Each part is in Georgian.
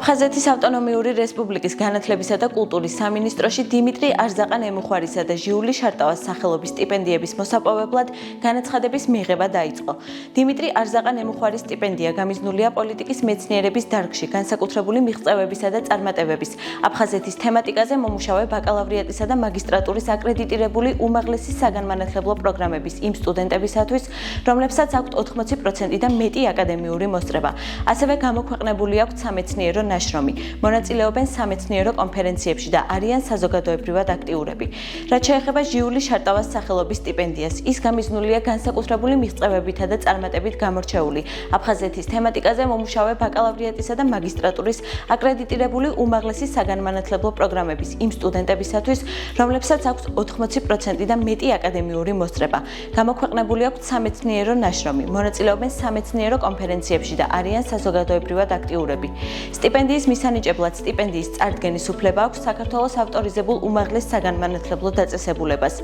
აფხაზეთის ავტონომიური რესპუბლიკის განათლებისა და კულტურის სამინისტროში დიმიტრი არზაყან ემუხვარისა და ჟიული შარტავას სახელობის სტიპენდიების მოსაპოვებლად განაცხადების მიღება დაიწყო. დიმიტრი არზაყან ემუხვარის სტიპენდია გამიზნულია პოლიტიკის მეცნიერების დარგში განსაკუთრებული მიღწევებისა და წარმატებების, აფხაზეთის თემატიკაზე მომუშავე ბაკალავრიატისა და მაგისტრატურის აკრედიტირებული უმაღლესი საგანმანათლებლო პროგრამების იმ სტუდენტებისათვის, რომლებსაც აქვთ 80% და მეტი აკადემიური მოსწრება. ასევე გამოქვეყნებული აქვთ სამეცნიერო ნაშრომი, მონაწილეობენ სამეცნიერო კონფერენციებში და არიან საზოგადოებრივად აქტიურები. რაც შეეხება ჟიული შარტავას სახელობის სტიპენდიას, ის გამიზნულია განსაკუთრებული მიღწევებითა და წარმატებით გამორჩეული აფხაზეთის თემატიკაზე მომუშავე ბაკალავრიატისა და მაგისტრატურის აკრედიტირებული უმაღლესი საგანმანათლებლო პროგრამების იმ სტუდენტებისათვის, რომლებსაც აქვთ 80% და მეტი აკადემიური მოსწრება. გამოქვეყნებული აქვთ სამეცნიერო ნაშრომი, მონაწილეობენ სამეცნიერო კონფერენციებში და არიან საზოგადოებრივად აქტიურები. სტიპენდიის მისანიჭებლად სტიპენდიის წარდგენის უფლება აქვს საქართველოს ავტორიზებულ უმაღლეს საგანმანათლებლო დაწესებულებას.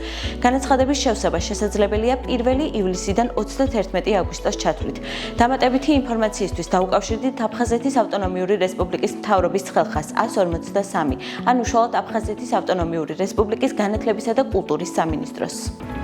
განაცხადების შევსება შესაძლებელია 1 ივლისიდან 31 აგვისტოს ჩათვლით. დამატებითი ინფორმაციისთვის დაუკავშირდით აფხაზეთის ავტონომიური რესპუბლიკის მთავრობის ხელხას 153 ან უშუალოდ აფხაზეთის ავტონომიური რესპუბლიკის განათლებისა და კულტურის სამინისტროს.